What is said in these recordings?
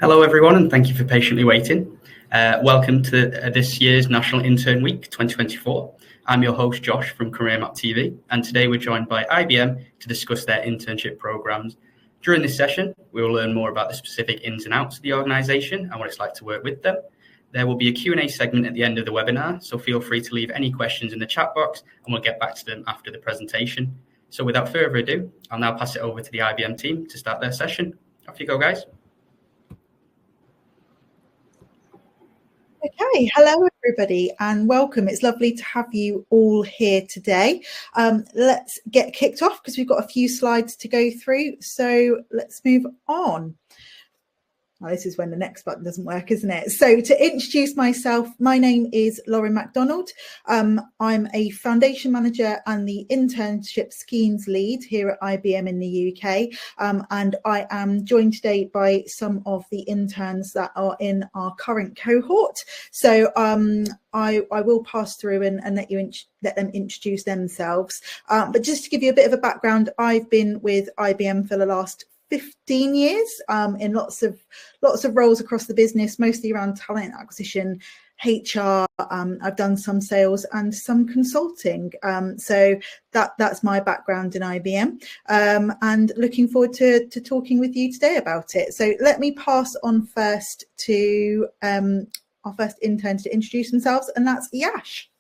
Hello everyone, and thank you for patiently waiting. Welcome to this year's National Intern Week 2024. I'm your host Josh from Career Map TV, and today we're joined by IBM to discuss their internship programs. During this session, we will learn more about the specific ins and outs of the organisation and what it's like to work with them. There will be a Q&A segment at the end of the webinar, so feel free to leave any questions in the chat box and we'll get back to them after the presentation. So without further ado, I'll now pass it over to the IBM team to start their session. Off you go, guys. Okay, hello everybody and welcome. It's lovely to have you all here today. Let's get kicked off because we've got a few slides to go through. So let's move on. Oh, this is when the next button doesn't work, isn't it? So to introduce myself, my name is Lauren MacDonald. I'm a foundation manager and the internship schemes lead here at IBM in the UK. And I am joined today by some of the interns that are in our current cohort. So I will pass through and let them introduce themselves. But just to give you a bit of a background, I've been with IBM for the last 15 years in lots of roles across the business, mostly around talent acquisition, HR. I've done some sales and some consulting. So that's my background in IBM, and looking forward to talking with you today about it. So let me pass on first to our first intern to introduce themselves, and that's Yash.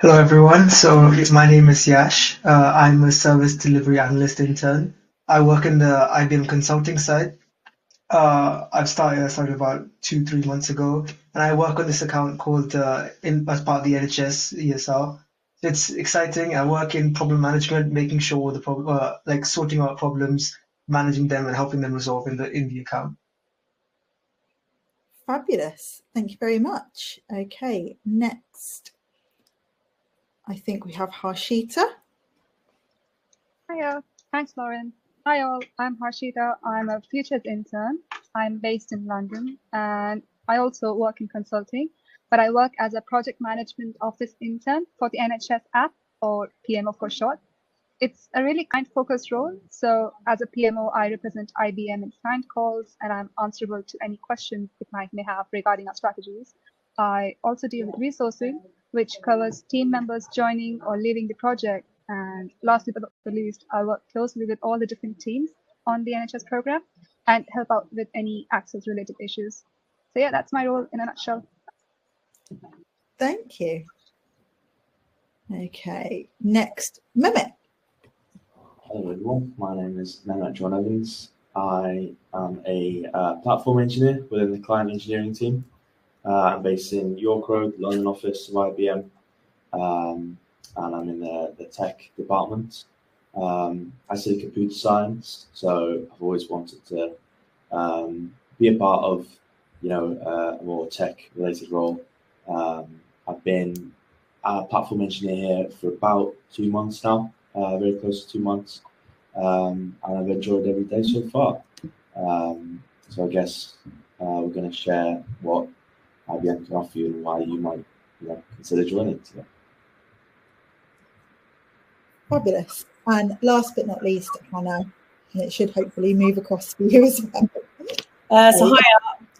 Hello everyone, so my name is Yash. I'm a service delivery analyst intern. I work in the IBM consulting side. I started about 2-3 months ago, and I work on this account called as part of the NHS ESR. It's exciting. I work in problem management, making sure the sorting out problems, managing them, and helping them resolve in the account. Fabulous. Thank you very much. Okay, next, I think we have Harshita. Hiya. Thanks, Lauren. Hi all, I'm Harshita. I'm a futures intern. I'm based in London and I also work in consulting, but I work as a project management office intern for the NHS app, or PMO for short. It's a really client-focused role. So as a PMO, I represent IBM in client calls and I'm answerable to any questions the client may have regarding our strategies. I also deal with resourcing, which covers team members joining or leaving the project. And lastly but not the least, I work closely with all the different teams on the NHS program and help out with any access related issues. So yeah, that's my role in a nutshell. Thank you. Okay, next, Mehmet. Hello everyone, my name is Mehmet John Evans. I am a platform engineer within the client engineering team. I'm based in York Road, London office of IBM. And I'm in the tech department. I study computer science, so I've always wanted to be a part of, a more tech-related role. I've been a platform engineer here for about 2 months now, very close to 2 months, and I've enjoyed every day so far. So I guess we're going to share what IBM can offer you and why you might consider joining today. Fabulous. And last but not least, Hannah, and it should hopefully move across for you as well. Hi,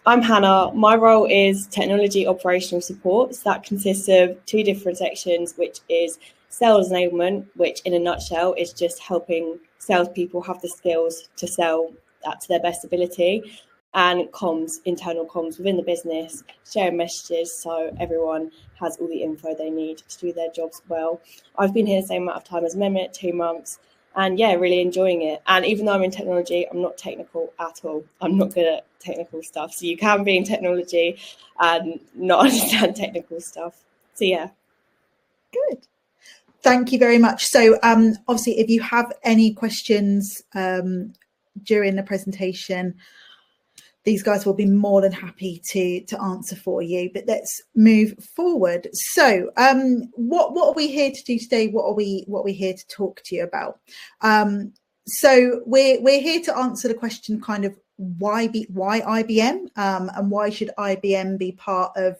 I'm Hannah. My role is technology operational support. So that consists of 2 different sections, which is sales enablement, which in a nutshell is just helping salespeople have the skills to sell that to their best ability, and comms, internal comms within the business, sharing messages so everyone has all the info they need to do their jobs well. I've been here the same amount of time as Mehmet, 2 months, and yeah, really enjoying it. And even though I'm in technology, I'm not technical at all. I'm not good at technical stuff. So you can be in technology and not understand technical stuff. So yeah. Good. Thank you very much. So obviously, if you have any questions during the presentation, these guys will be more than happy to answer for you, but let's move forward. So what are we here to do today? What are we here to talk to you about? So we're here to answer the question kind of why IBM, and why should IBM be part of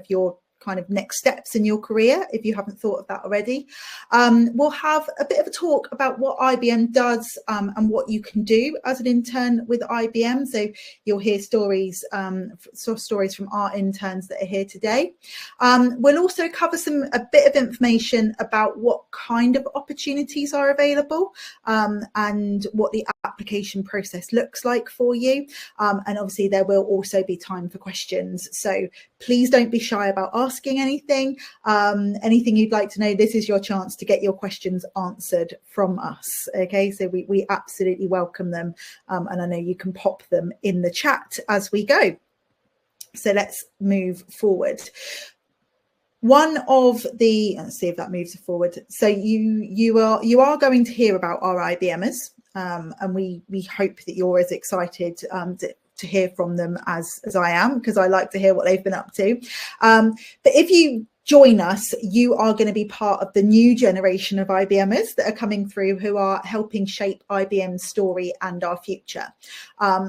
your kind of next steps in your career if you haven't thought of that already. We'll have a bit of a talk about what IBM does and what you can do as an intern with IBM. So you'll hear stories from our interns that are here today. We'll also cover a bit of information about what kind of opportunities are available and what the application process looks like for you. And obviously there will also be time for questions. So please don't be shy about asking anything. Anything you'd like to know, this is your chance to get your questions answered from us. Okay, so we absolutely welcome them. And I know you can pop them in the chat as we go. So let's move forward. One of the, let's see if that moves forward. So you are going to hear about our IBMers, and we hope that you're as excited to hear from them as I am, because I like to hear what they've been up to. But if you join us, you are going to be part of the new generation of IBMers that are coming through, who are helping shape IBM's story and our future.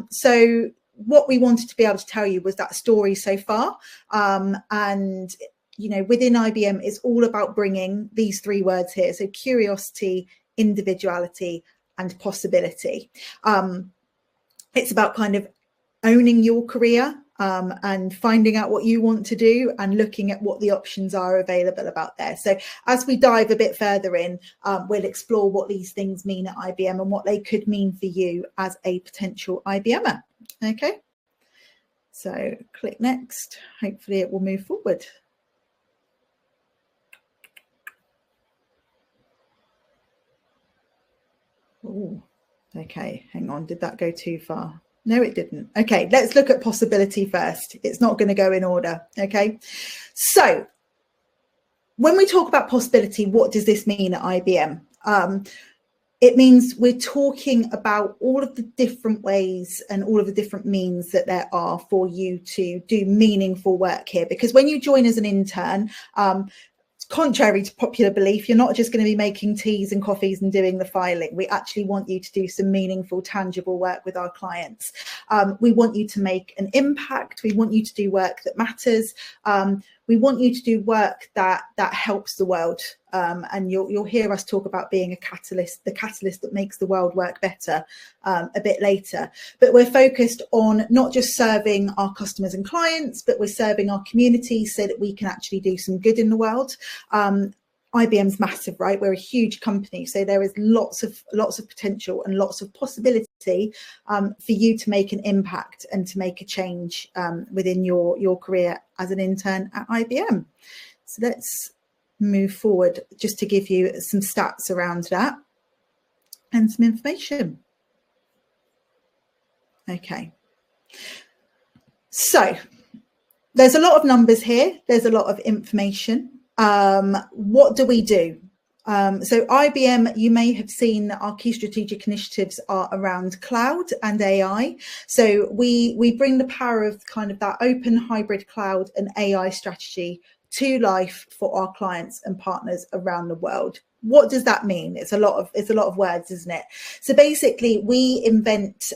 So what we wanted to be able to tell you was that story so far, and you know, within IBM, it's all about bringing these three words here. So curiosity, individuality, and possibility. It's about kind of owning your career and finding out what you want to do and looking at what the options are available about there. So as we dive a bit further in, we'll explore what these things mean at IBM and what they could mean for you as a potential IBMer. Okay, so click next. Hopefully it will move forward. Oh, okay, hang on, did that go too far? No, it didn't. Okay, let's look at possibility first. It's not going to go in order. Okay, so when we talk about possibility, what does this mean at IBM? It means we're talking about all of the different ways and all of the different means that there are for you to do meaningful work here. Because when you join as an intern, contrary to popular belief, you're not just going to be making teas and coffees and doing the filing. We actually want you to do some meaningful, tangible work with our clients. We want you to make an impact. We want you to do work that matters. We want you to do work that helps the world. And you'll hear us talk about being a catalyst, the catalyst that makes the world work better a bit later. But we're focused on not just serving our customers and clients, but we're serving our community so that we can actually do some good in the world. IBM's massive, right? We're a huge company, so there is lots of potential and lots of possibility for you to make an impact and to make a change within your career as an intern at IBM. So let's move forward just to give you some stats around that and some information. Okay, so there's a lot of numbers here, there's a lot of information. What do we do? So IBM, you may have seen that our key strategic initiatives are around cloud and AI. So we bring the power of kind of that open hybrid cloud and AI strategy to life for our clients and partners around the world. What does that mean? It's a lot of words, isn't it? So basically, we invent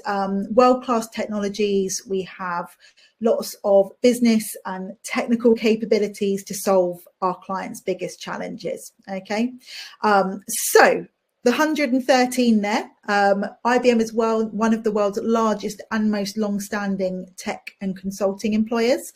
world-class technologies. We have lots of business and technical capabilities to solve our clients' biggest challenges. Okay, so the 113 there, IBM is one of the world's largest and most long-standing tech and consulting employers.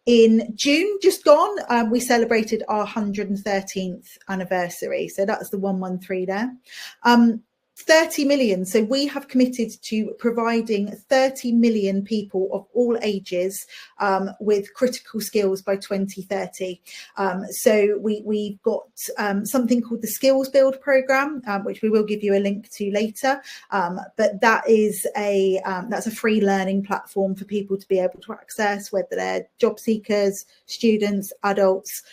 In June, just gone, we celebrated our 113th anniversary. So that's the 113 there. 30 million. So we have committed to providing 30 million people of all ages with critical skills by 2030. So we've got something called the Skills Build program, which we will give you a link to later. But that is that's a free learning platform for people to be able to access, whether they're job seekers, students, adults.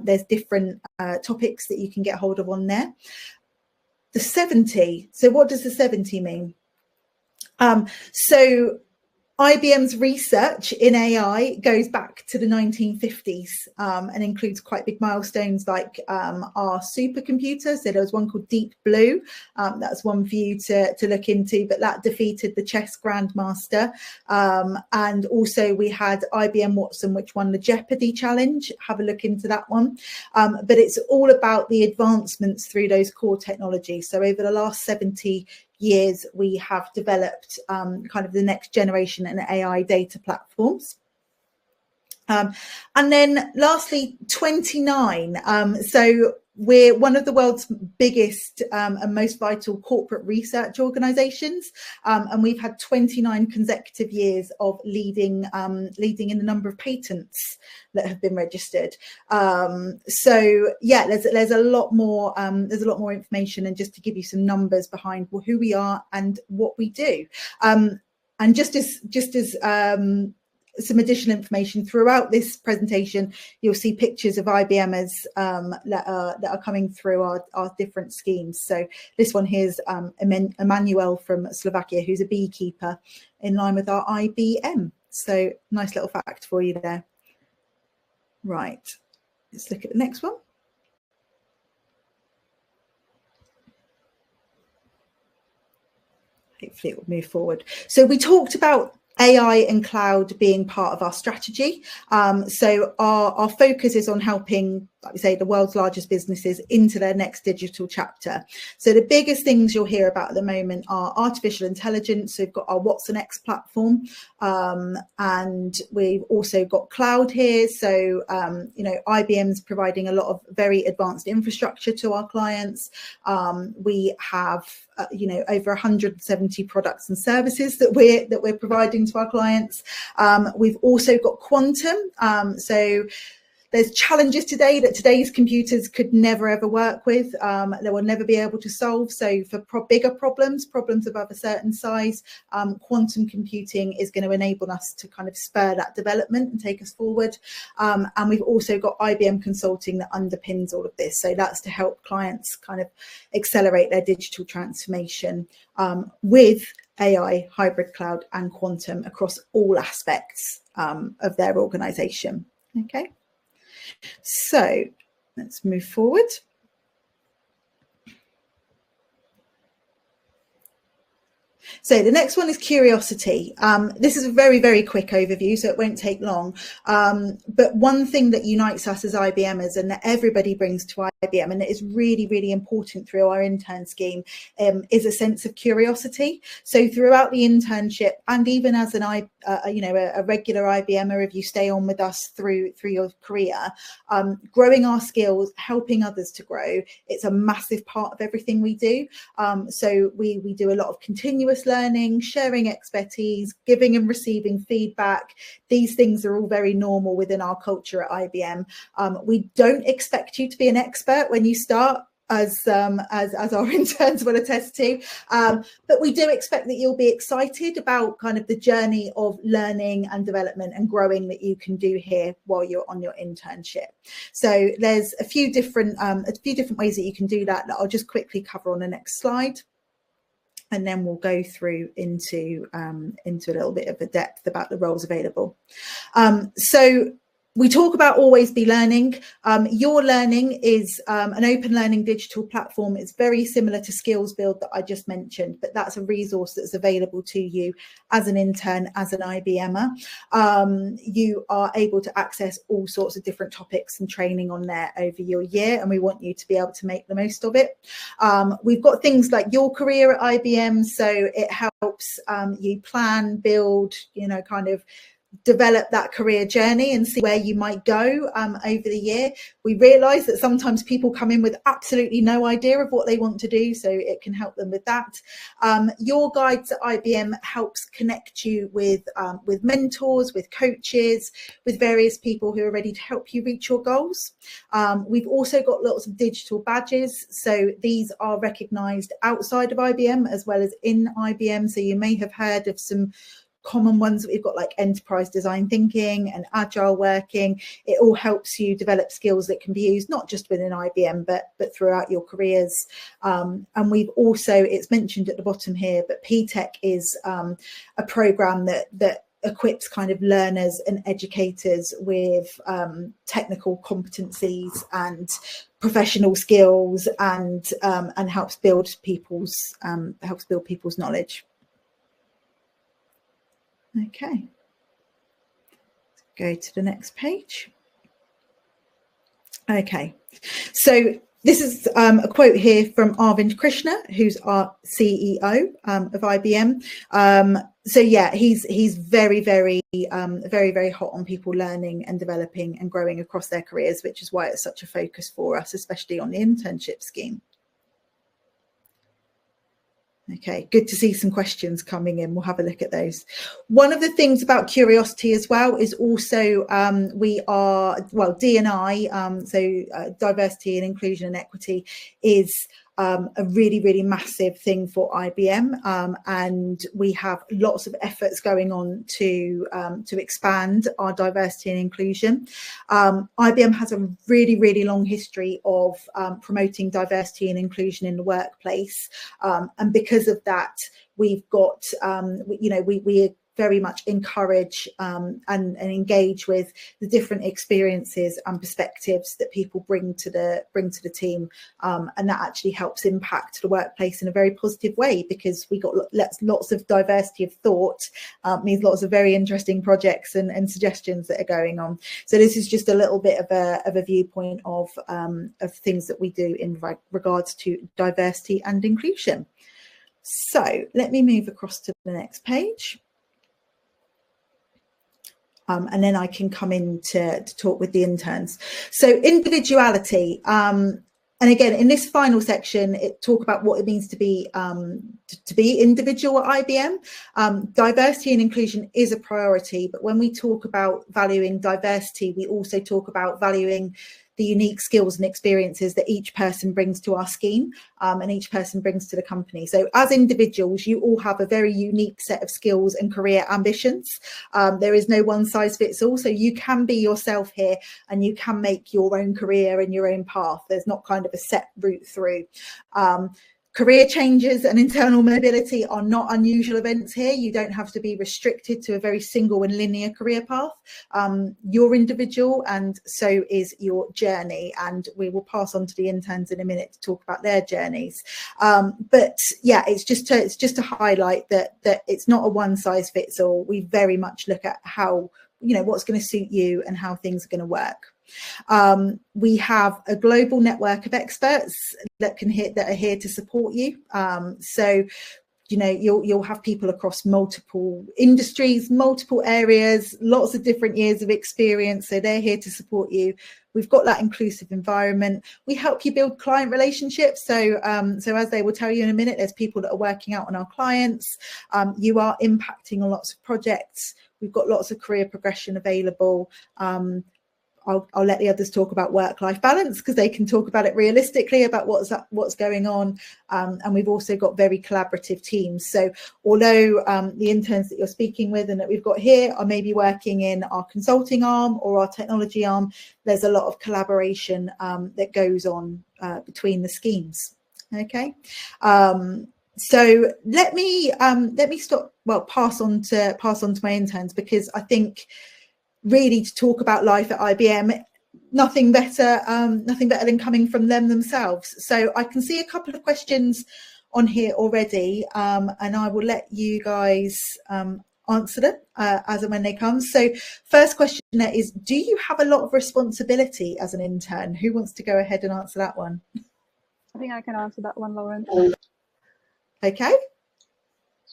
There's different topics that you can get hold of on there. The 70. So what does the 70 mean? So IBM's research in AI goes back to the 1950s and includes quite big milestones like our supercomputer. So there was one called Deep Blue. That's one for you to look into, but that defeated the chess grandmaster. And also we had IBM Watson, which won the Jeopardy challenge. Have a look into that one. But it's all about the advancements through those core technologies. So over the last 70 years, we have developed kind of the next generation in AI data platforms. And then lastly, 29. So we're one of the world's biggest and most vital corporate research organizations. And we've had 29 consecutive years of leading in the number of patents that have been registered. So yeah, there's a lot more information, and just to give you some numbers behind who we are and what we do. And just as some additional information throughout this presentation, you'll see pictures of IBMers that are coming through our different schemes. So this one here is Emmanuel from Slovakia, who's a beekeeper in line with our IBM. So nice little fact for you there. Right, let's look at the next one. Hopefully it will move forward. So we talked about AI and cloud being part of our strategy. So our focus is on helping, like we say, the world's largest businesses into their next digital chapter. So the biggest things you'll hear about at the moment are artificial intelligence. So we've got our Watson X platform, and we've also got cloud here. So, IBM's providing a lot of very advanced infrastructure to our clients. We have over 170 products and services that we're providing to our clients. We've also got quantum. So there's challenges today that today's computers could never ever work with. They will never be able to solve. So for bigger problems above a certain size, quantum computing is going to enable us to kind of spur that development and take us forward. And we've also got IBM Consulting that underpins all of this. So that's to help clients kind of accelerate their digital transformation with AI, hybrid cloud and quantum across all aspects of their organization. Okay. So let's move forward. So the next one is curiosity. This is a very, very quick overview, so it won't take long. But one thing that unites us as IBMers and that everybody brings to IBM, and it is really, really important through our intern scheme, is a sense of curiosity. So throughout the internship, and even as a regular IBMer, if you stay on with us through your career, growing our skills, helping others to grow, it's a massive part of everything we do. So we do a lot of continuous learning, sharing expertise, giving and receiving feedback. These things are all very normal within our culture at IBM. We don't expect you to be an expert when you start, as our interns will attest to, but we do expect that you'll be excited about kind of the journey of learning and development and growing that you can do here while you're on your internship. So there's a few different ways that you can do that I'll just quickly cover on the next slide. And then we'll go through into a little bit of a depth about the roles available. So we talk about always be learning. Your Learning is an open learning digital platform. It's very similar to Skills Build that I just mentioned, but that's a resource that's available to you as an intern, as an IBMer. You are able to access all sorts of different topics and training on there over your year, and we want you to be able to make the most of it. We've got things like Your Career at IBM, so it helps you plan, build, kind of develop that career journey and see where you might go over the year. We realise that sometimes people come in with absolutely no idea of what they want to do, so it can help them with that. Your Guides at IBM helps connect you with mentors, with coaches, with various people who are ready to help you reach your goals. We've also got lots of digital badges, so these are recognised outside of IBM as well as in IBM. So you may have heard of some common ones that we've got, like enterprise design thinking and agile working. It all helps you develop skills that can be used not just within IBM but throughout your careers. And we've also, it's mentioned at the bottom here, but PTech is a program that equips kind of learners and educators with technical competencies and professional skills, and helps build people's knowledge. Okay, go to the next page. Okay, so this is a quote here from Arvind Krishna, who's our CEO of IBM. So yeah, he's very hot on people learning and developing and growing across their careers, which is why it's such a focus for us, especially on the internship scheme. Okay, good to see some questions coming in. We'll have a look at those. One of the things about curiosity as well is also we are, well, D&I, so diversity and inclusion and equity is a really massive thing for IBM, and we have lots of efforts going on to expand our diversity and inclusion. IBM has a really long history of promoting diversity and inclusion in the workplace, and because of that, we've got we very much encourage and engage with the different experiences and perspectives that people bring to the team, and that actually helps impact the workplace in a very positive way, because we got lots of diversity of thought, means lots of very interesting projects and suggestions that are going on. So this is just a little bit of a viewpoint of things that we do in regards to diversity and inclusion. So let me move across to the next page. And then I can come in to talk with the interns. So individuality. And again, in this final section, it talk about what it means to be individual at IBM. Diversity and inclusion is a priority, but when we talk about valuing diversity, we also talk about valuing the unique skills and experiences that each person brings to our scheme, and each person brings to the company. So as individuals, you all have a very unique set of skills and career ambitions. There is no one size fits all. So you can be yourself here and you can make your own career and your own path. There's not kind of a set route through. Career changes and internal mobility are not unusual events here. You don't have to be restricted to a very single and linear career path. You're individual, and so is your journey. And we will pass on to the interns in a minute to talk about their journeys. But yeah, it's just to highlight that it's not a one size fits all. We very much look at how, what's going to suit you and how things are going to work. We have a global network of experts that are here to support you. So you'll have people across multiple industries, multiple areas, lots of different years of experience. So they're here to support you. We've got that inclusive environment. We help you build client relationships. So as they will tell you in a minute, there's people that are working out on our clients. You are impacting on lots of projects. We've got lots of career progression available. I'll let the others talk about work-life balance, because they can talk about it realistically about what's going on. And we've also got very collaborative teams. So although the interns that you're speaking with and that we've got here are maybe working in our consulting arm or our technology arm, there's a lot of collaboration that goes on between the schemes. Okay. So let me pass on to my interns, because I think really to talk about life at IBM, nothing better than coming from them themselves. So I can see a couple of questions on here already, and I will let you guys answer them as and when they come. So first question is, do you have a lot of responsibility as an intern? Who wants to go ahead and answer that one? I think I can answer that one, Lauren. Okay.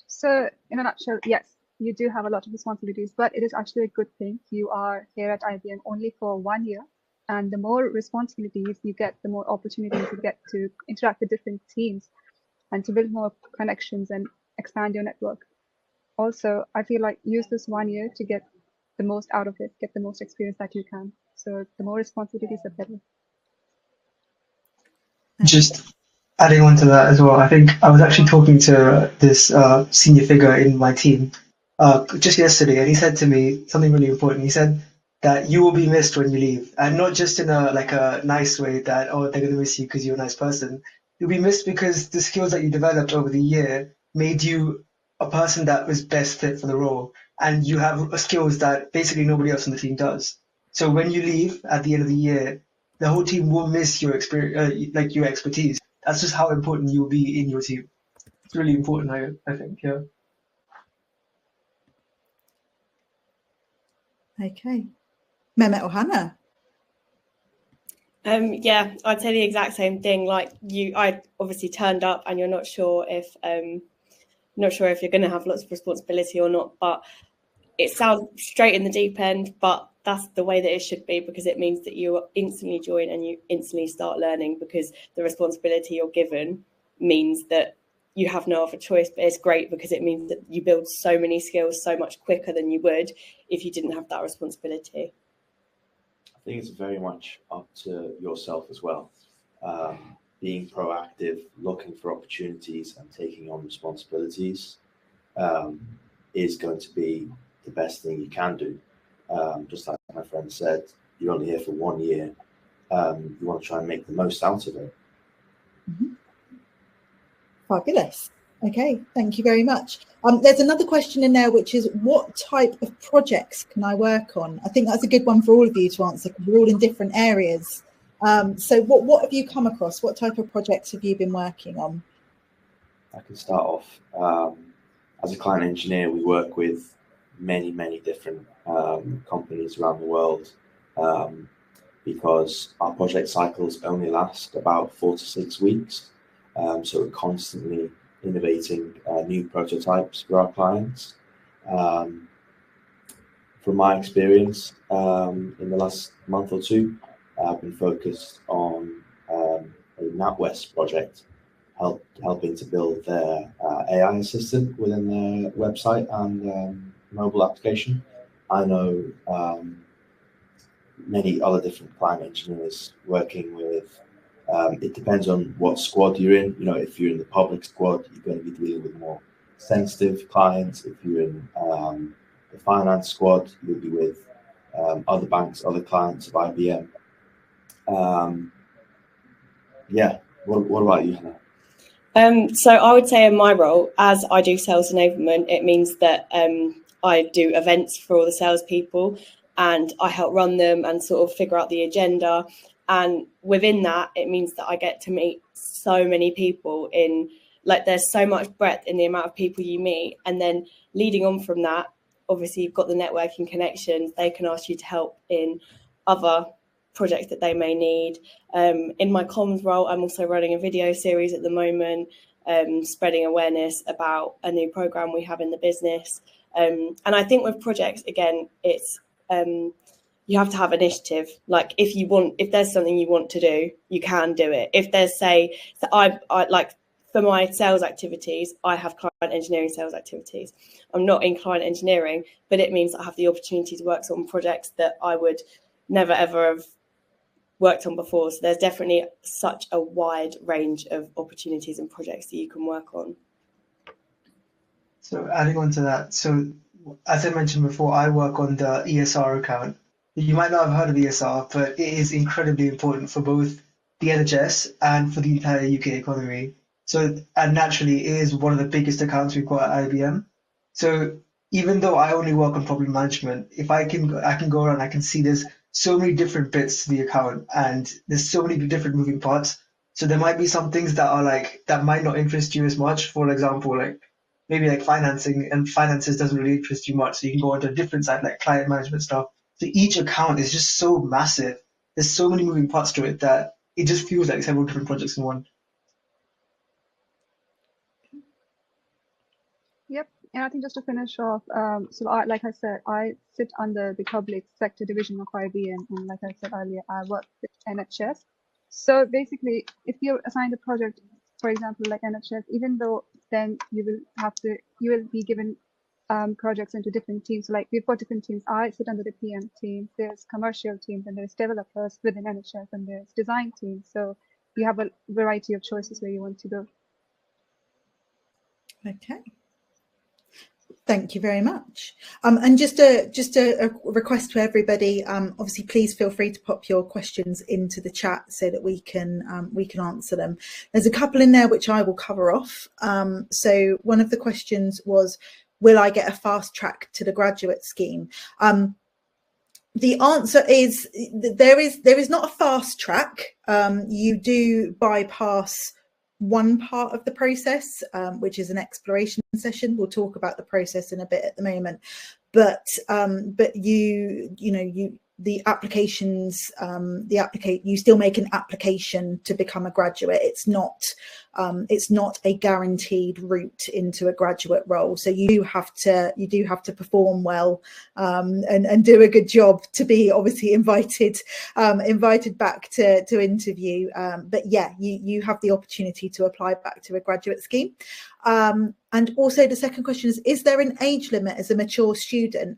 So in a nutshell, yes, you do have a lot of responsibilities, but it is actually a good thing. You are here at IBM only for 1 year, and the more responsibilities you get, the more opportunities you get to interact with different teams and to build more connections and expand your network. Also, I feel like use this 1 year to get the most out of it, get the most experience that you can. So the more responsibilities, the better. Just adding on to that as well, I think I was actually talking to this senior figure in my team just yesterday, and he said to me something really important. He said that you will be missed when you leave, and not just in a nice way that, oh, they're going to miss you because you're a nice person. You'll be missed because the skills that you developed over the year made you a person that was best fit for the role. and you have skills that basically nobody else on the team does. So when you leave at the end of the year, the whole team will miss your experience, like your expertise. That's just how important you will be in your team. It's really important, I think, yeah. Okay. Mehmet or Hannah? Yeah, I'd say the exact same thing. Like I obviously turned up and you're not sure if you're going to have lots of responsibility or not, but it sounds straight in the deep end, but that's the way that it should be, because it means that you instantly join and you instantly start learning, because the responsibility you're given means that you have no other choice. But it's great because it means that you build so many skills so much quicker than you would if you didn't have that responsibility. I think it's very much up to yourself as well. Being proactive, looking for opportunities and taking on responsibilities is going to be the best thing you can do. Just like my friend said, you're only here for 1 year. You want to try and make the most out of it. Mm-hmm. Fabulous. Okay, thank you very much. There's another question in there, which is, what type of projects can I work on? I think that's a good one for all of you to answer, because we're all in different areas. So what have you come across? What type of projects have you been working on? I can start off. As a client engineer, we work with many different companies around the world, because our project cycles only last about 4 to 6 weeks. So we're constantly innovating new prototypes for our clients. From my experience, in the last month or two, I've been focused on a NatWest project, helping to build their AI assistant within their website and mobile application. I know many other different client engineers working with. It depends on what squad you're in. You know, if you're in the public squad, you're going to be dealing with more sensitive clients. If you're in the finance squad, you'll be with other banks, other clients of IBM. Yeah. What about you, Hannah? So I would say in my role, as I do sales enablement, it means that I do events for all the salespeople, and I help run them and sort of figure out the agenda. And within that, it means that I get to meet so many people there's so much breadth in the amount of people you meet. And then leading on from that, obviously you've got the networking connections. They can ask you to help in other projects that they may need. In my comms role, I'm also running a video series at the moment, spreading awareness about a new program we have in the business. And I think with projects, again, it's you have to have initiative. Like if there's something you want to do, you can do it. If there's I like for my sales activities, I have client engineering sales activities. I'm not in client engineering, but it means I have the opportunity to work on projects that I would never ever have worked on before. So there's definitely such a wide range of opportunities and projects that you can work on. So adding on to that, so as I mentioned before, I work on the ESR account. You might not have heard of ESR, but it is incredibly important for both the NHS and for the entire UK economy. So, and naturally, it is one of the biggest accounts we've got at IBM. So even though I only work on problem management, if I can go around, I can see there's so many different bits to the account, and there's so many different moving parts. So there might be some things that are that might not interest you as much. For example, maybe financing, and finances doesn't really interest you much. So you can go onto a different side, like client management stuff. So each account is just so massive. There's so many moving parts to it that it just feels like several different projects in one. Yep. And I think just to finish off, like I said, I sit under the public sector division of IBM, and like I said earlier, I work with NHS. So basically, if you're assigned a project, for example, like NHS, even though then you will be given projects into different teams. So like we've got different teams. I sit under the PM team. There's commercial teams, and there's developers within NHS, and there's design teams. So you have a variety of choices where you want to go. Okay. Thank you very much. And just a request to everybody. Obviously, please feel free to pop your questions into the chat so that we can answer them. There's a couple in there which I will cover off. So one of the questions was, will I get a fast track to the graduate scheme? The answer is there is not a fast track. You do bypass one part of the process, which is an exploration session. We'll talk about the process in a bit at the moment, but the applications, you still make an application to become a graduate. It's not a guaranteed route into a graduate role. So you do have to perform well and do a good job to be obviously invited back to interview. But yeah, you have the opportunity to apply back to a graduate scheme. And also the second question is there an age limit as a mature student?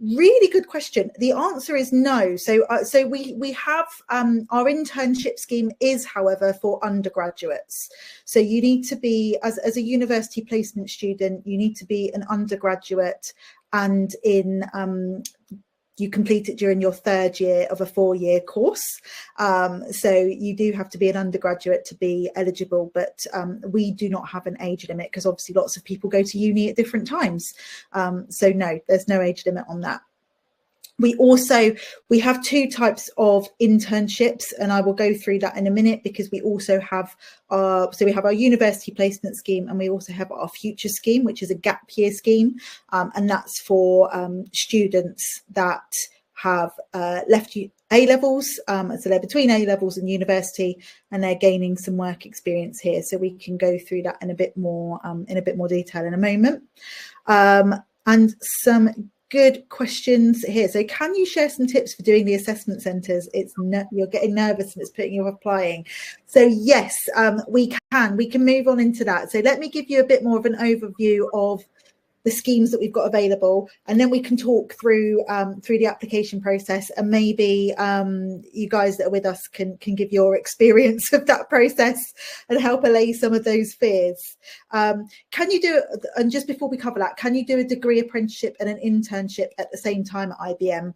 Really good question. The answer is no. So we have our internship scheme is, however, for undergraduates. So you need to be, as a university placement student, you need to be an undergraduate, and you complete it during your third year of a 4-year course. So you do have to be an undergraduate to be eligible, but we do not have an age limit because obviously lots of people go to uni at different times. So no, there's no age limit on that. We have 2 types of internships, and I will go through that in a minute, because we also have we have our university placement scheme, and we also have our future scheme, which is a gap year scheme, and that's for students that have left A-levels, so they're between A-levels and university, and they're gaining some work experience here. So we can go through that in a bit more detail in a moment. And some good questions here. So can you share some tips for doing the assessment centres? You're getting nervous and it's putting you off applying. So yes, we can move on into that. So let me give you a bit more of an overview of the schemes that we've got available, and then we can talk through the application process, and maybe you guys that are with us can give your experience of that process and help allay some of those fears. Can you do, and just before we cover that, can you do a degree apprenticeship and an internship at the same time at IBM?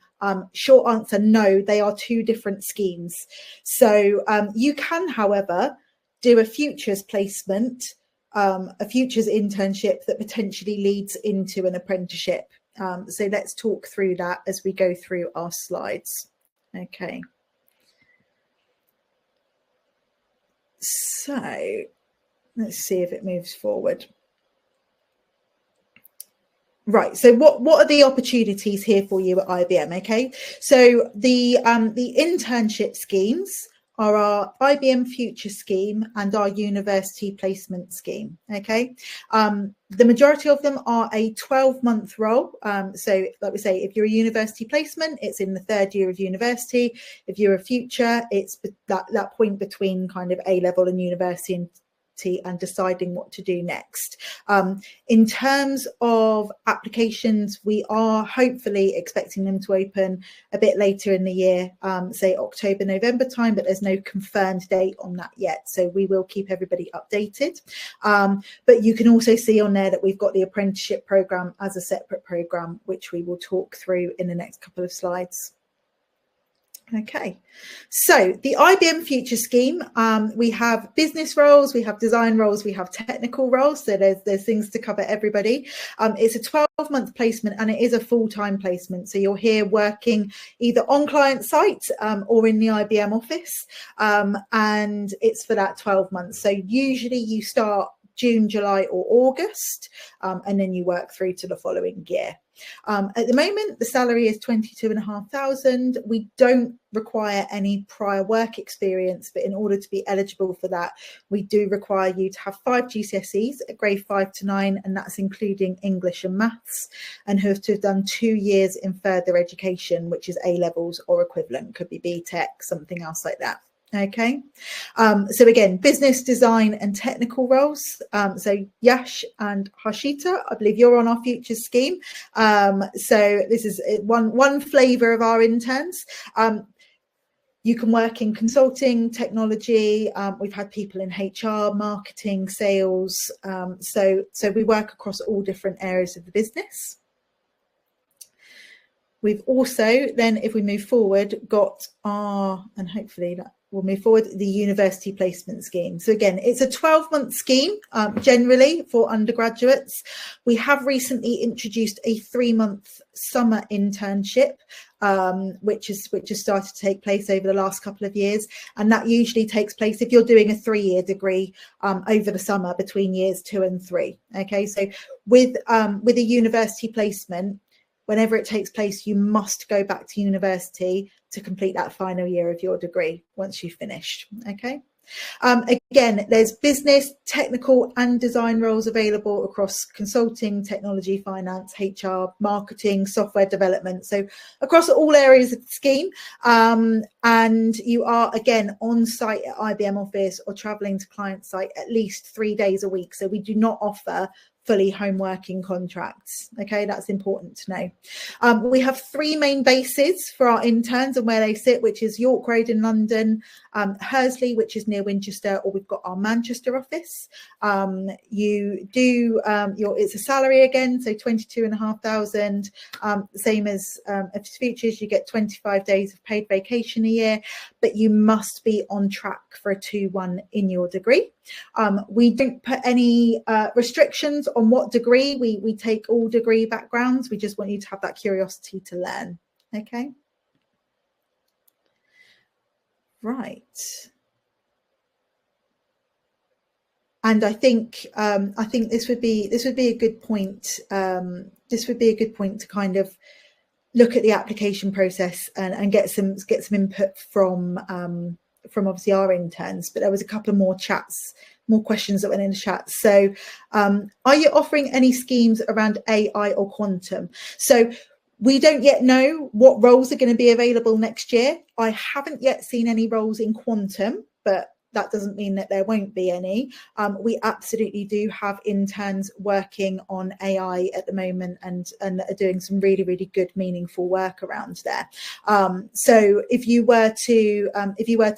Short answer, no, they are 2 different schemes. So you can, however, do a futures placement, a futures internship that potentially leads into an apprenticeship. So let's talk through that as we go through our slides. Okay. So let's see if it moves forward. Right. So what are the opportunities here for you at IBM? Okay. So the internship schemes are our IBM Future scheme and our university placement scheme. Okay, the majority of them are a 12-month role. So like we say, if you're a university placement, it's in the 3rd year of university. If you're a future, it's that point between kind of A-level and university and deciding what to do next. In terms of applications, we are hopefully expecting them to open a bit later in the year, say October, November time, but there's no confirmed date on that yet. So we will keep everybody updated. But you can also see on there that we've got the apprenticeship program as a separate program, which we will talk through in the next couple of slides. Okay, so the IBM Future scheme, we have business roles, we have design roles, we have technical roles. So there's things to cover everybody. It's a 12-month placement and it is a full-time placement. So you're here working either on client site or in the IBM office, and it's for that 12 months. So usually you start June, July or August, and then you work through to the following year. At the moment, the salary is 22,500. We don't require any prior work experience, but in order to be eligible for that, we do require you to have 5 GCSEs at grade 5 to 9, and that's including English and maths, and have to have done 2 years in further education, which is A-levels or equivalent, could be BTEC, something else like that. Okay, so again, business, design and technical roles. So Yash and Harshita, I believe you're on our future scheme. So this is one flavour of our interns. You can work in consulting, technology. We've had people in HR, marketing, sales. So we work across all different areas of the business. We've also then, if we move forward, got our, and hopefully that we'll move forward, the university placement scheme. So again, it's a 12-month scheme generally for undergraduates. We have recently introduced a 3-month summer internship, which has started to take place over the last couple of years, and that usually takes place if you're doing a 3-year degree over the summer between years 2 and 3. Okay, so with a university placement, whenever it takes place, you must go back to university to complete that final year of your degree once you've finished. Okay. Again, there's business, technical and design roles available across consulting, technology, finance, HR, marketing, software development. So across all areas of the scheme. And you are, again, on site at IBM office or traveling to client site at least 3 days a week. So we do not offer fully home working contracts. Okay, that's important to know. We have 3 main bases for our interns and where they sit, which is York Road in London, Hursley, which is near Winchester, or we've got our Manchester office. You do it's a salary again, so 22,500. Same as futures, you get 25 days of paid vacation a year, but you must be on track for a 2-1 in your degree. We don't put any restrictions on what degree. We take all degree backgrounds. We just want you to have that curiosity to learn. Okay. Right. And I think this would be a good point. This would be a good point to kind of look at the application process and get some input from obviously our interns. But there was a couple of more questions that went in the chat. So are you offering any schemes around AI or quantum? So we don't yet know what roles are going to be available next year. I haven't yet seen any roles in quantum, but that doesn't mean that there won't be any. We absolutely do have interns working on AI at the moment and are doing some really, really good, meaningful work around there. So if you were to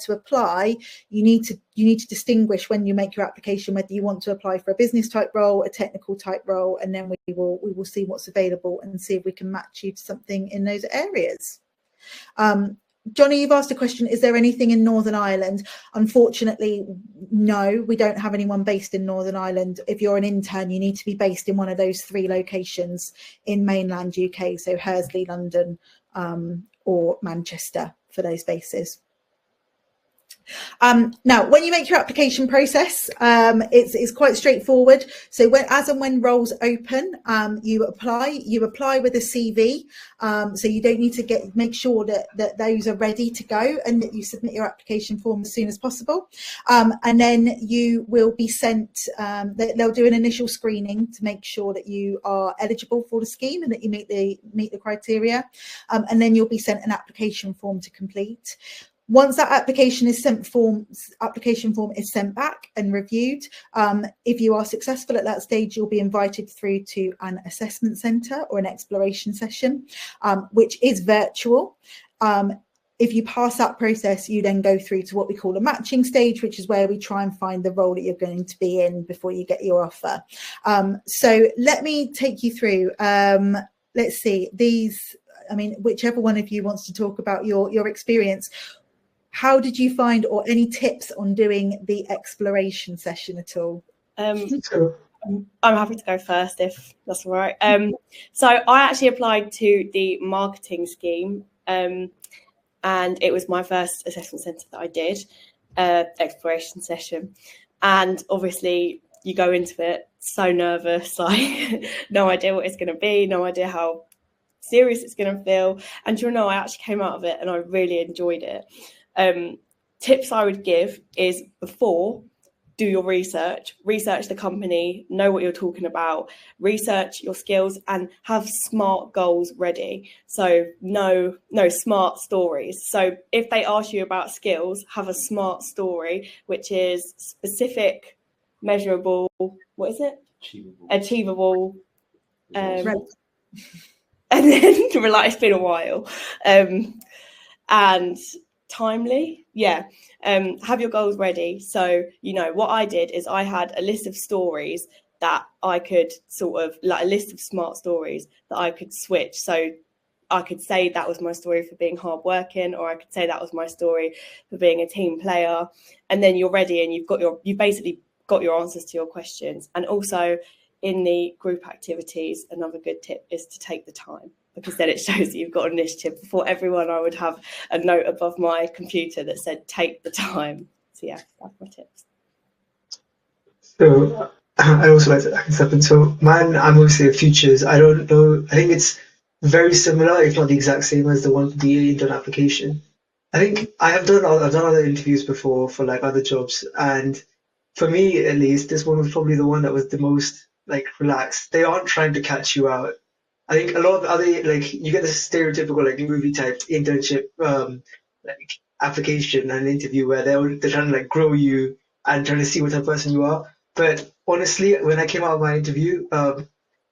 apply, you need to distinguish when you make your application whether you want to apply for a business type role, a technical type role, and then we will see what's available and see if we can match you to something in those areas. Johnny, you've asked a question, is there anything in Northern Ireland? Unfortunately, no, we don't have anyone based in Northern Ireland. If you're an intern, you need to be based in one of those 3 locations in mainland UK, so Hursley, London, or Manchester for those bases. Now, when you make your application process, it's quite straightforward. So as and when roles open, you apply with a CV. So you don't need to make sure that those are ready to go and that you submit your application form as soon as possible. And then you will be sent, they'll do an initial screening to make sure that you are eligible for the scheme and that you meet the criteria. And then you'll be sent an application form to complete. Once that application form is sent back and reviewed, if you are successful at that stage, you'll be invited through to an assessment centre or an exploration session, which is virtual. If you pass that process, you then go through to what we call a matching stage, which is where we try and find the role that you're going to be in before you get your offer. So let me take you through. Let's see, whichever one of you wants to talk about your experience. How did you find, or any tips on doing the exploration session at all? I'm happy to go first if that's all right. So I actually applied to the marketing scheme, and it was my first assessment centre that I did, exploration session. And obviously you go into it so nervous, like no idea what it's going to be, no idea how serious it's going to feel. And I actually came out of it and I really enjoyed it. Tips I would give is before, do your research the company, know what you're talking about, research your skills and have SMART goals ready. So no SMART stories. So if they ask you about skills, have a SMART story, which is specific, measurable, what is it? Achievable. And then it's been a while. And timely, have your goals ready. So what I did is I had a list of stories that I could sort of, like a list of SMART stories that I could switch. So I could say that was my story for being hardworking, or I could say that was my story for being a team player. And then you're ready and you've basically got your answers to your questions. And also in the group activities, another good tip is to take the time, because then it shows that you've got initiative. Before everyone, I would have a note above my computer that said, take the time. So yeah, that's my tips. So I also like to add something. So mine, I'm obviously a futures. I don't know. I think it's very similar, if not the exact same as the one for the intern application. I think I've done other interviews before for like other jobs, and for me at least, this one was probably the one that was the most like relaxed. They aren't trying to catch you out. I think a lot of other, like, you get this stereotypical like movie type internship like application and interview where they're trying to like grow you and trying to see what type of person you are. But honestly, when I came out of my interview,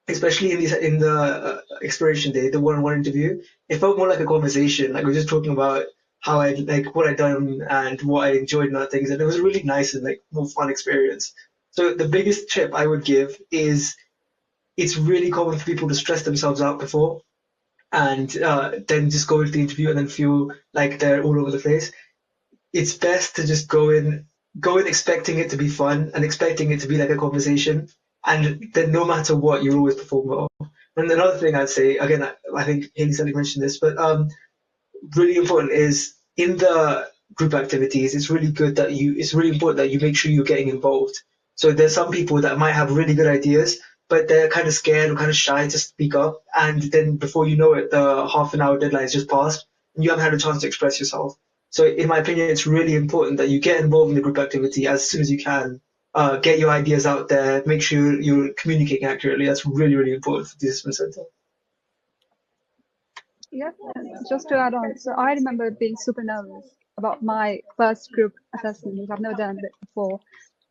especially in the exploration day, the one-on-one interview, it felt more like a conversation. Like we were just talking about how I like what I'd done and what I enjoyed and other things, and it was a really nice and like more fun experience. So the biggest tip I would give is it's really common for people to stress themselves out before and then just go into the interview and then feel like they're all over the place. It's best to just go in expecting it to be fun and expecting it to be like a conversation, and then no matter what, you'll always perform well. And another thing I'd say, again, I think Haley said you mentioned this, but really important is in the group activities, it's really important that you make sure you're getting involved. So there's some people that might have really good ideas, but they're kind of scared or kind of shy to speak up. And then before you know it, the half an hour deadline has just passed and you haven't had a chance to express yourself. So in my opinion, it's really important that you get involved in the group activity as soon as you can. Get your ideas out there, make sure you're communicating accurately. That's really, really important for the assessment center. Yeah, just to add on, so I remember being super nervous about my first group assessment, which I've never done it before.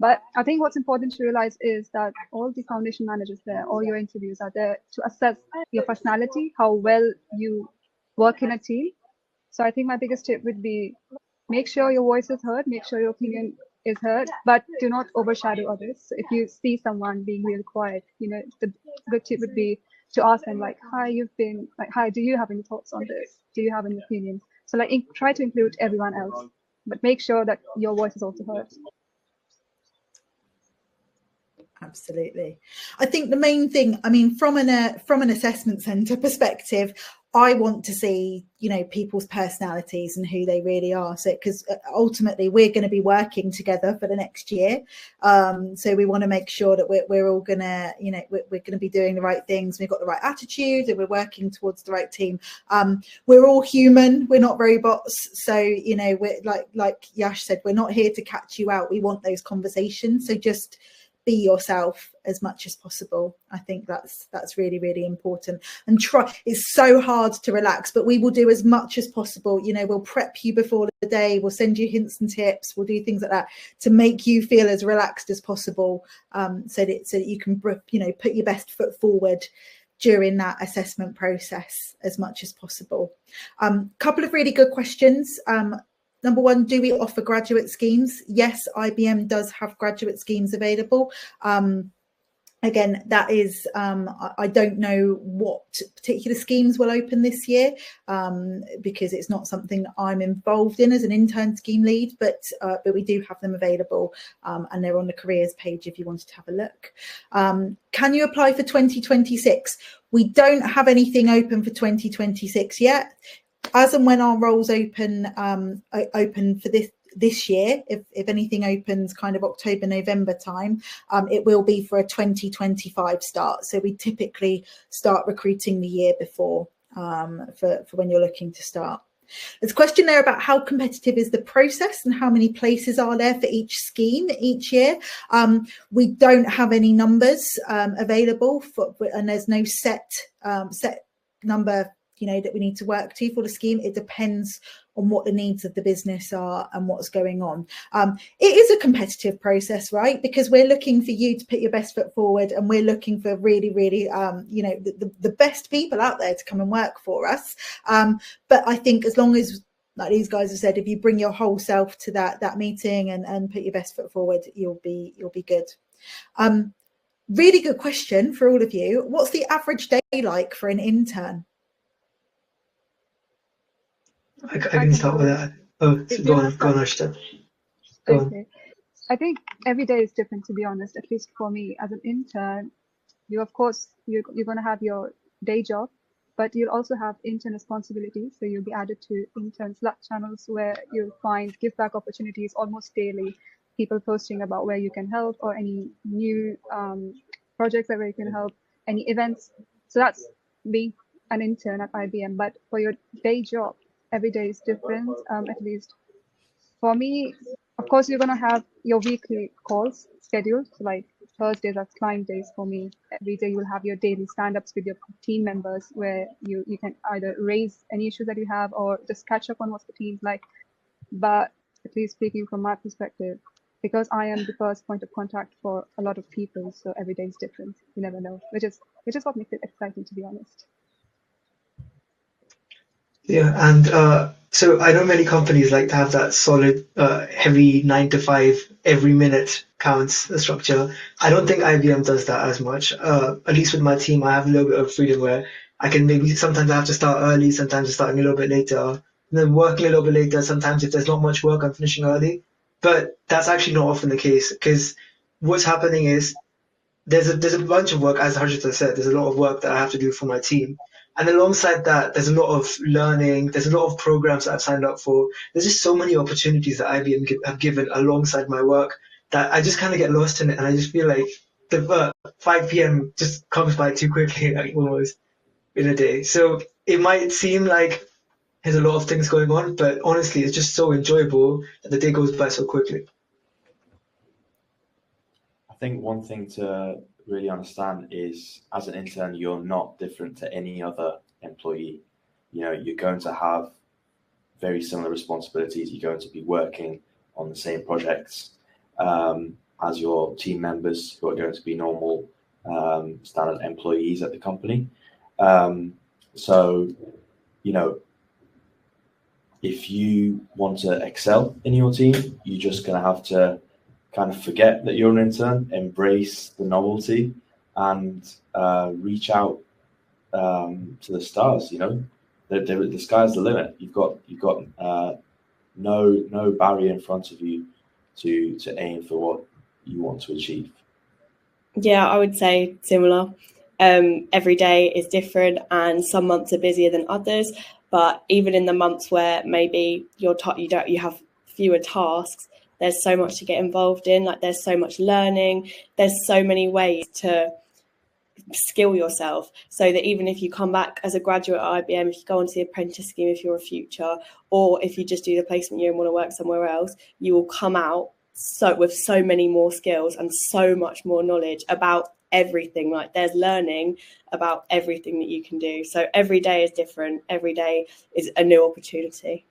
But I think what's important to realize is that all the foundation managers there, all your interviews are there to assess your personality, how well you work in a team. So I think my biggest tip would be make sure your voice is heard, make sure your opinion is heard, but do not overshadow others. So if you see someone being really quiet, the good tip would be to ask them like, hi, do you have any thoughts on this? Do you have any opinions? So like try to include everyone else, but make sure that your voice is also heard. Absolutely. I think the main thing, I mean, from an assessment centre perspective, I want to see, people's personalities and who they really are. So, because ultimately we're going to be working together for the next year. So we want to make sure that we're all going to, we're going to be doing the right things. We've got the right attitude and we're working towards the right team. We're all human. We're not robots. So, we're like Yash said, we're not here to catch you out. We want those conversations. So just be yourself as much as possible. I think that's really, really important. And it's so hard to relax, but we will do as much as possible. We'll prep you before the day, we'll send you hints and tips, we'll do things like that to make you feel as relaxed as possible, so that you can put your best foot forward during that assessment process as much as possible. Couple of really good questions. Number one, do we offer graduate schemes? Yes, IBM does have graduate schemes available. Again, that is, I don't know what particular schemes will open this year, because it's not something I'm involved in as an intern scheme lead, but we do have them available, and they're on the careers page if you wanted to have a look. Can you apply for 2026? We don't have anything open for 2026 yet. As and when our roles open for this year, if anything opens kind of October, November time, it will be for a 2025 start. So we typically start recruiting the year before, for when you're looking to start. There's a question there about how competitive is the process and how many places are there for each scheme each year. We don't have any numbers available and there's no set number that we need to work to for the scheme. It depends on what the needs of the business are and what's going on. It is a competitive process, right? Because we're looking for you to put your best foot forward, and we're looking for really, really, the best people out there to come and work for us. But I think as long as, like these guys have said, if you bring your whole self to that meeting and put your best foot forward, you'll be good. Really good question for all of you. What's the average day like for an intern? I can start with that. Oh, so go on, Harshita. Go on. Okay. I think every day is different, to be honest, at least for me. As an intern, you, of course, you're going to have your day job, but you'll also have intern responsibilities. So you'll be added to intern Slack channels where you'll find give back opportunities almost daily, people posting about where you can help or any new projects that where you can help, any events. So that's being an intern at IBM. But for your day job, every day is different, at least for me. Of course, you're going to have your weekly calls scheduled. So like Thursdays are client days for me. Every day you'll have your daily stand-ups with your team members where you can either raise any issues that you have or just catch up on what the team's like. But at least speaking from my perspective, because I am the first point of contact for a lot of people, so every day is different. You never know, which is what makes it exciting, to be honest. Yeah, and so I know many companies like to have that solid, heavy 9 to 5, every minute counts structure. I don't think IBM does that as much. At least with my team, I have a little bit of freedom where I can maybe sometimes I have to start early, sometimes I'm starting a little bit later, and then working a little bit later. Sometimes if there's not much work, I'm finishing early. But that's actually not often the case because what's happening is there's a bunch of work, as Harshita said, there's a lot of work that I have to do for my team. And alongside that, there's a lot of learning, there's a lot of programs that I've signed up for. There's just so many opportunities that IBM have given alongside my work that I just kind of get lost in it. And I just feel like the 5 p.m. just comes by too quickly, like almost in a day. So it might seem like there's a lot of things going on, but honestly, it's just so enjoyable that the day goes by so quickly. I think one thing to really understand is as an intern, you're not different to any other employee. You know, you're going to have very similar responsibilities. You're going to be working on the same projects as your team members who are going to be normal standard employees at the company. So, you know, if you want to excel in your team, you're just going to have to kind of forget that you're an intern, embrace the novelty, and reach out to the stars. You know, the sky's the limit. You've got no barrier in front of you to aim for what you want to achieve. Yeah, I would say similar. Every day is different, and some months are busier than others. But even in the months where maybe you have fewer tasks, there's so much to get involved in. Like there's so much learning. There's so many ways to skill yourself, so that even if you come back as a graduate at IBM, if you go onto the apprentice scheme, if you're a future, or if you just do the placement year and want to work somewhere else, you will come out with so many more skills and so much more knowledge about everything. Like there's learning about everything that you can do. So every day is different. Every day is a new opportunity.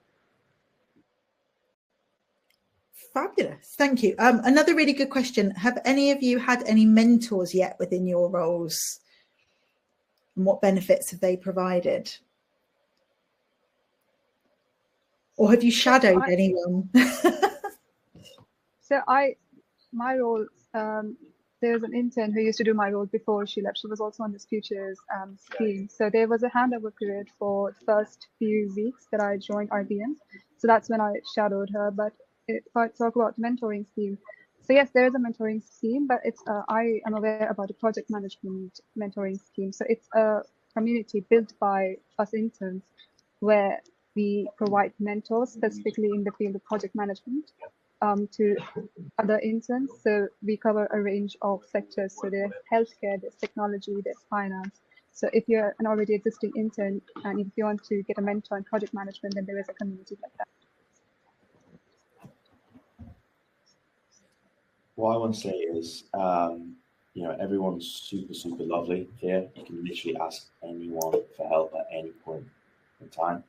Fabulous. Thank you. Another really good question. Have any of you had any mentors yet within your roles? And what benefits have they provided? Or have you shadowed anyone? So my role, there's an intern who used to do my role before she left. She was also on this futures scheme. So there was a handover period for the first few weeks that I joined IBM. So that's when I shadowed her. But if I talk about the mentoring scheme, so yes, there is a mentoring scheme, but it's I am aware about the project management mentoring scheme. So it's a community built by us interns where we provide mentors specifically in the field of project management to other interns. So we cover a range of sectors. So there's healthcare, there's technology, there's finance. So if you're an already existing intern and if you want to get a mentor in project management, then there is a community like that. What I want to say is, you know, everyone's super lovely here. You can literally ask anyone for help at any point in time.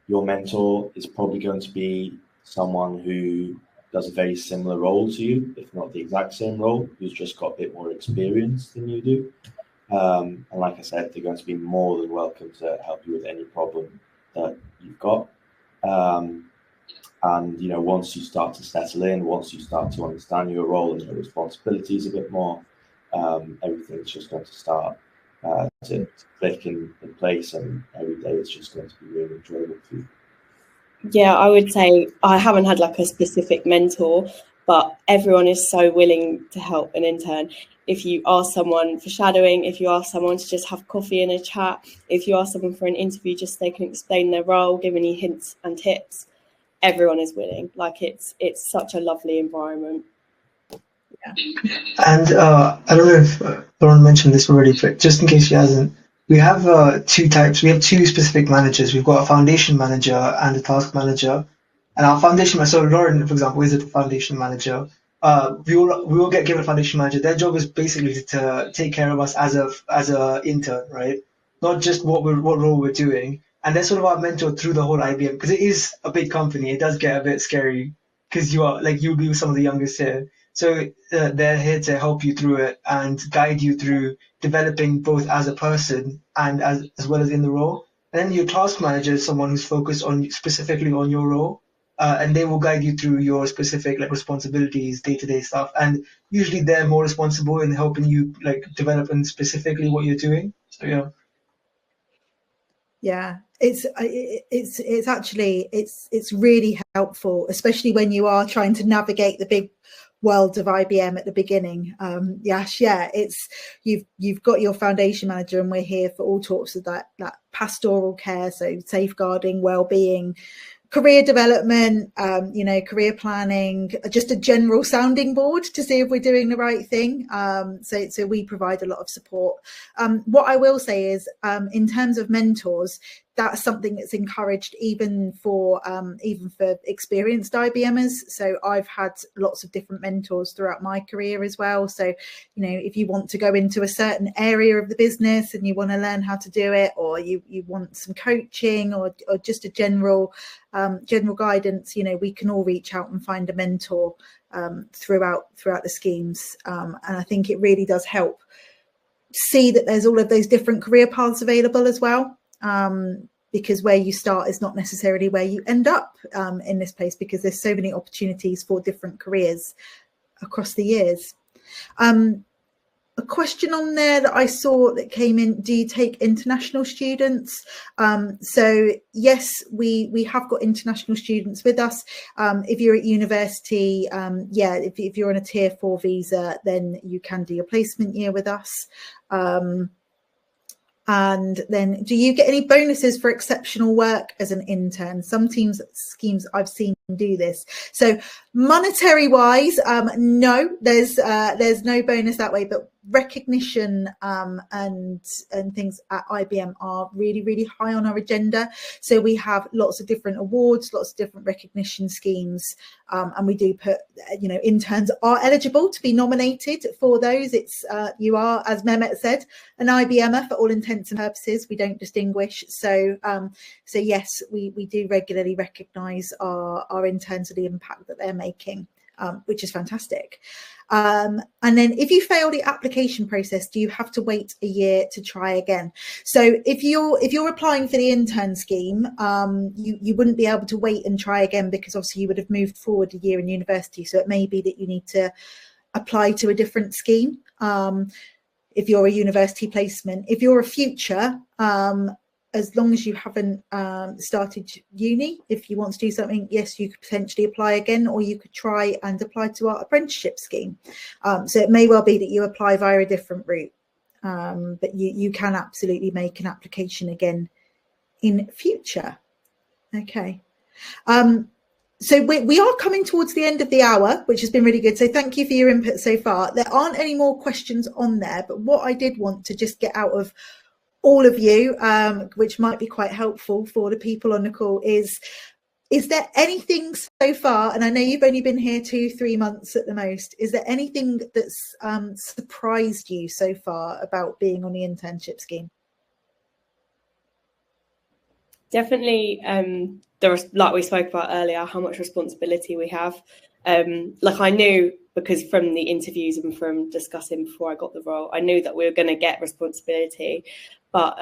Your mentor is probably going to be someone who does a very similar role to you, if not the exact same role, who's just got a bit more experience than you do. And like I said, they're going to be more than welcome to help you with any problem that you've got. And, you know, once you start to settle in, once you start to understand your role and your responsibilities a bit more, everything's just going to start to click in place, and every day it's just going to be really enjoyable for you. Yeah, I would say I haven't had like a specific mentor, but everyone is so willing to help an intern. If you ask someone for shadowing, if you ask someone to just have coffee and a chat, if you ask someone for an interview, just so they can explain their role, give any hints and tips, everyone is willing. Like it's such a lovely environment. And I don't know if Lauren mentioned this already, but just in case she hasn't, we have two types. We have two specific managers. We've got a foundation manager and a task manager. And our foundation manager, so Lauren, for example, is a foundation manager. We all get given a foundation manager. Their job is basically to take care of us as a intern, right? Not just what role we're doing. And they're sort of our mentor through the whole IBM, because it is a big company. It does get a bit scary because you'll be some of the youngest here. So they're here to help you through it and guide you through developing both as a person and as well as in the role. And then your task manager is someone who's focused on specifically on your role, and they will guide you through your specific like responsibilities, day-to-day stuff. And usually they're more responsible in helping you like develop in specifically what you're doing. So yeah. Yeah, it's actually it's really helpful, especially when you are trying to navigate the big world of IBM at the beginning. Yash, yeah, it's you've got your foundation manager, and we're here for all sorts of that pastoral care, so safeguarding, well-being, career development, career planning, just a general sounding board to see if we're doing the right thing. So we provide a lot of support. What I will say is, in terms of mentors, that's something that's encouraged even for experienced IBMers. So I've had lots of different mentors throughout my career as well. So, if you want to go into a certain area of the business and you want to learn how to do it, or you want some coaching or just a general guidance, we can all reach out and find a mentor throughout the schemes. And I think it really does help see that there's all of those different career paths available as well. Because where you start is not necessarily where you end up in this place, because there's so many opportunities for different careers across the years. A question on there that I saw that came in: do you take international students? So yes, we have got international students with us. If you're at university, if you're on a tier 4 visa, then you can do your placement year with us. And then, do you get any bonuses for exceptional work as an intern? Some schemes I've seen do this. So monetary wise, no, there's no bonus that way, but recognition and things at IBM are really, really high on our agenda. So we have lots of different awards, lots of different recognition schemes, and we do put, interns are eligible to be nominated for those. It's you are, as Mehmet said, an IBMer for all intents and purposes. We don't distinguish. So yes, we do regularly recognise our interns and the impact that they're making, which is fantastic. And then if you fail the application process, do you have to wait a year to try again? So if you're applying for the intern scheme, you wouldn't be able to wait and try again, because obviously you would have moved forward a year in university. So it may be that you need to apply to a different scheme if you're a university placement. If you're a future, as long as you haven't started uni, if you want to do something, yes, you could potentially apply again, or you could try and apply to our apprenticeship scheme. So it may well be that you apply via a different route, but you can absolutely make an application again in future. Okay. So we are coming towards the end of the hour, which has been really good. So thank you for your input so far. There aren't any more questions on there, but what I did want to just get out of all of you, which might be quite helpful for the people on the call, is there anything so far, and I know you've only been here 2-3 months at the most, is there anything that's surprised you so far about being on the internship scheme? Definitely, there's, like we spoke about earlier, how much responsibility we have. Like I knew, because from the interviews and from discussing before I got the role, I knew that we were going to get responsibility, but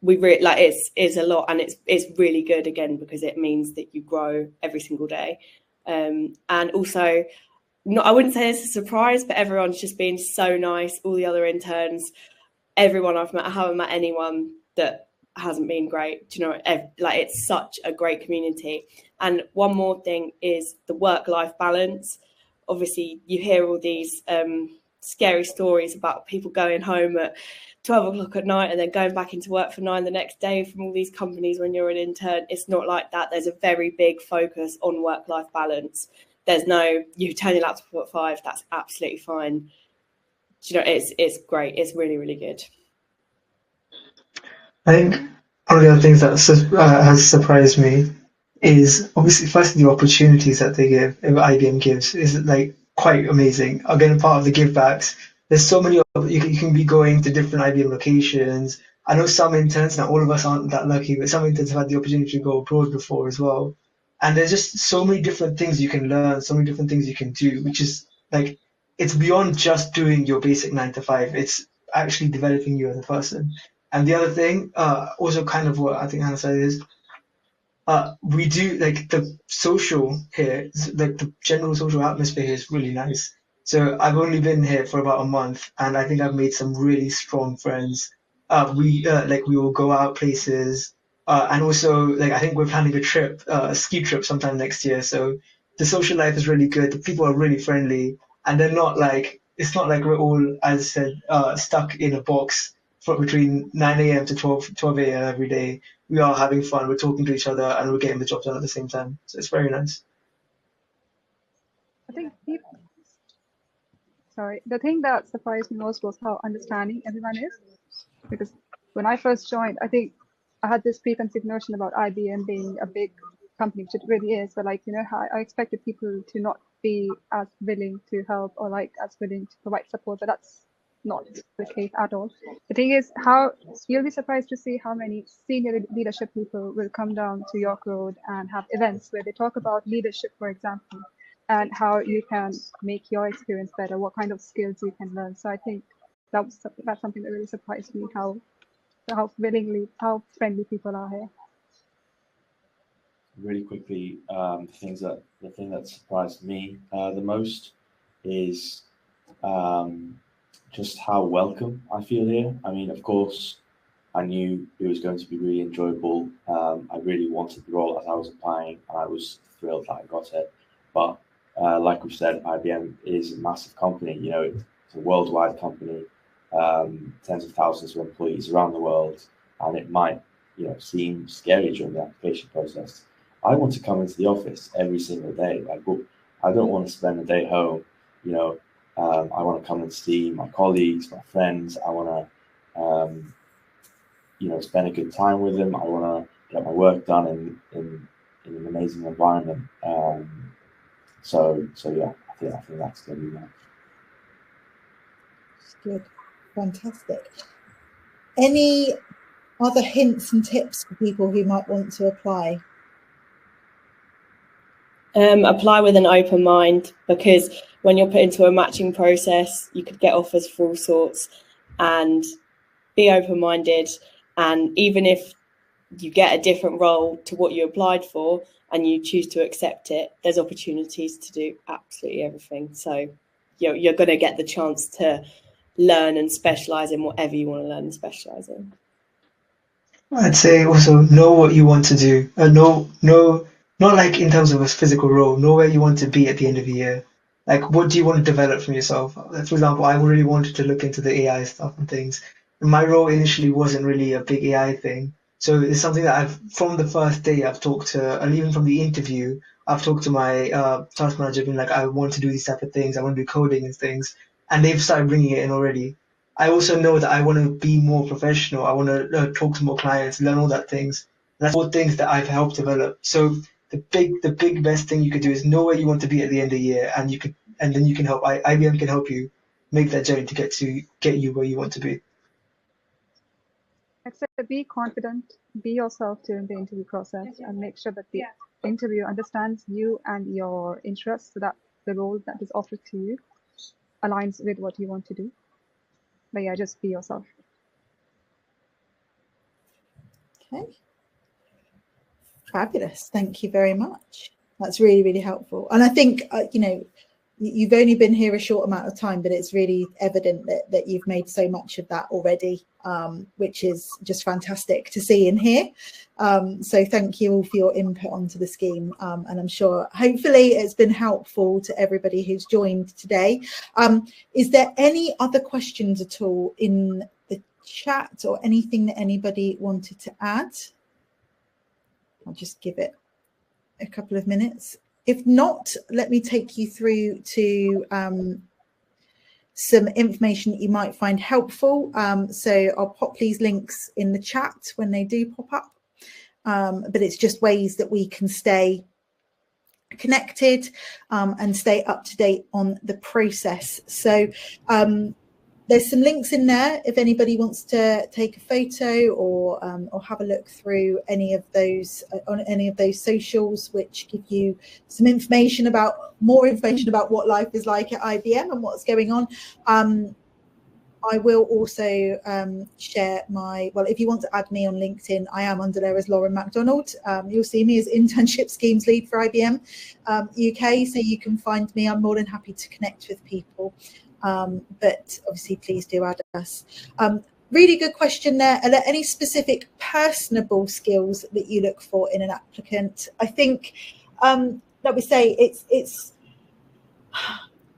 we really, like, it's a lot, and it's really good again, because it means that you grow every single day. And also, I wouldn't say it's a surprise, but everyone's just been so nice. All the other interns, everyone I've met, I haven't met anyone that hasn't been great. Do you know, like, it's such a great community. And one more thing is the work-life balance. Obviously, you hear all these scary stories about people going home at 12 o'clock at night and then going back into work for 9 the next day from all these companies when you're an intern. It's not like that. There's a very big focus on work-life balance. There's no, you turn your laptop at 5, that's absolutely fine. You know, it's great. It's really, really good. I think one of the other things that has surprised me is obviously firstly the opportunities that they give, IBM gives, is like quite amazing. Again, part of the give backs. There's so many you can be going to different IBM locations. I know some interns, not all of us aren't that lucky, but some interns have had the opportunity to go abroad before as well. And there's just so many different things you can learn, so many different things you can do, which is like, it's beyond just doing your basic 9 to 5. It's actually developing you as a person. And the other thing, also kind of what I think Hannah said is, we do, like, the social here, like the general social atmosphere here is really nice. So I've only been here for about a month, and I think I've made some really strong friends. We will go out places, and also, like, I think we're planning a trip, a ski trip sometime next year. So the social life is really good. The people are really friendly, and they're not like, it's not like we're all, as I said, stuck in a box for between 9 a.m. to 12 a.m. every day. We are having fun, we're talking to each other, and we're getting the job done at the same time. So it's very nice. I think the thing that surprised me most was how understanding everyone is. Because when I first joined, I think I had this preconceived notion about IBM being a big company, which it really is. But like, you know, how I expected people to not be as willing to help or like as willing to provide support, but that's not the case at all. The thing is, how you'll be surprised to see how many senior leadership people will come down to York Road and have events where they talk about leadership, for example, and how you can make your experience better, what kind of skills you can learn. So I think that's something that really surprised me, how friendly people are here. Really quickly, the thing that surprised me the most is just how welcome I feel here. I mean, of course, I knew it was going to be really enjoyable. I really wanted the role as I was applying, and I was thrilled that I got it. But like we said, IBM is a massive company. You know, it's a worldwide company, tens of thousands of employees around the world, and it might, you know, seem scary during the application process. I want to come into the office every single day. Like, I don't want to spend a day home. You know, I want to come and see my colleagues, my friends. I want to, you know, spend a good time with them. I want to get my work done in an amazing environment. So yeah, I think that's going to be nice. Good, fantastic. Any other hints and tips for people who might want to apply? Apply with an open mind, because when you're put into a matching process, you could get offers for all sorts, and be open-minded. And even if you get a different role to what you applied for and you choose to accept it, there's opportunities to do absolutely everything. So you're going to get the chance to learn and specialize in whatever you want to learn and specialize in. I'd say also know what you want to do. Not like in terms of a physical role, know where you want to be at the end of the year. Like, what do you want to develop from yourself? Like, for example, I really wanted to look into the AI stuff and things. And my role initially wasn't really a big AI thing. So it's something that from the first day, I've talked to, and even from the interview, I've talked to my task manager, being like, I want to do these type of things. I want to do coding and things. And they've started bringing it in already. I also know that I want to be more professional. I want to talk to more clients, learn all that things. And that's all things that I've helped develop. So the big best thing you could do is know where you want to be at the end of the year, and then you can help. IBM can help you make that journey to get you where you want to be. I'd say be confident, be yourself during the interview process, and make sure that the interviewer understands you and your interests, so that the role that is offered to you aligns with what you want to do. But yeah, just be yourself. Okay. Fabulous. Thank you very much. That's really, really helpful. And I think, you've only been here a short amount of time, but it's really evident that you've made so much of that already, which is just fantastic to see and hear. So thank you all for your input onto the scheme. And I'm sure hopefully it's been helpful to everybody who's joined today. Is there any other questions at all in the chat or anything that anybody wanted to add? I'll just give it a couple of minutes. If not, let me take you through to some information that you might find helpful. So I'll pop these links in the chat when they do pop up. But it's just ways that we can stay connected and stay up to date on the process. So there's some links in there if anybody wants to take a photo or have a look through any of those on any of those socials, which give you some more information about what life is like at IBM and what's going on. I will also share if you want to add me on LinkedIn, I am under there as Lauren MacDonald. You'll see me as Internship Schemes Lead for IBM UK, so you can find me. I'm more than happy to connect with people. But obviously, please do add us. Really good question there. Are there any specific personable skills that you look for in an applicant? I think, like we say,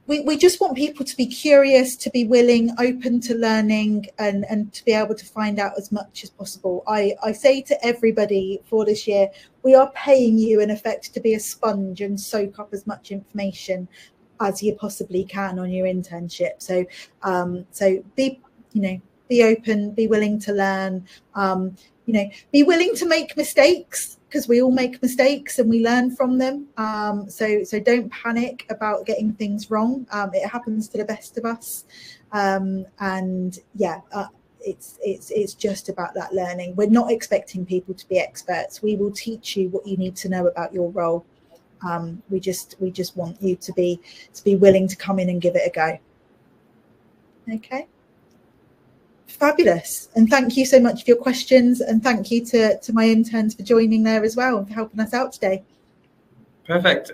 we just want people to be curious, to be willing, open to learning, and to be able to find out as much as possible. I say to everybody for this year, we are paying you in effect to be a sponge and soak up as much information as you possibly can on your internship. So be open, be willing to learn, be willing to make mistakes, because we all make mistakes and we learn from them. So don't panic about getting things wrong. It happens to the best of us. It's just about that learning. We're not expecting people to be experts. We will teach you what you need to know about your role. We just want you to be willing to come in and give it a go. Okay. Fabulous. And thank you so much for your questions, and thank you to my interns for joining there as well and for helping us out today. Perfect.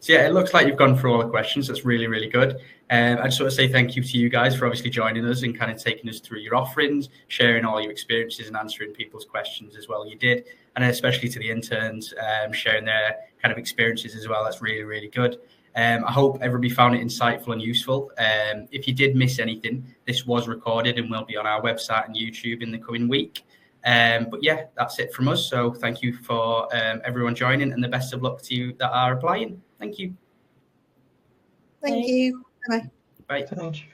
So yeah, it looks like you've gone through all the questions. That's really, really good. I just want to say thank you to you guys for obviously joining us and kind of taking us through your offerings, sharing all your experiences and answering people's questions as well. You did. And especially to the interns, sharing their kind of experiences as well. That's really, really good. I hope everybody found it insightful and useful. If you did miss anything, this was recorded and will be on our website and YouTube in the coming week. But yeah, that's it from us. So thank you for everyone joining, and the best of luck to you that are applying. Thank you. Thank you. Bye. Bye. Thank you.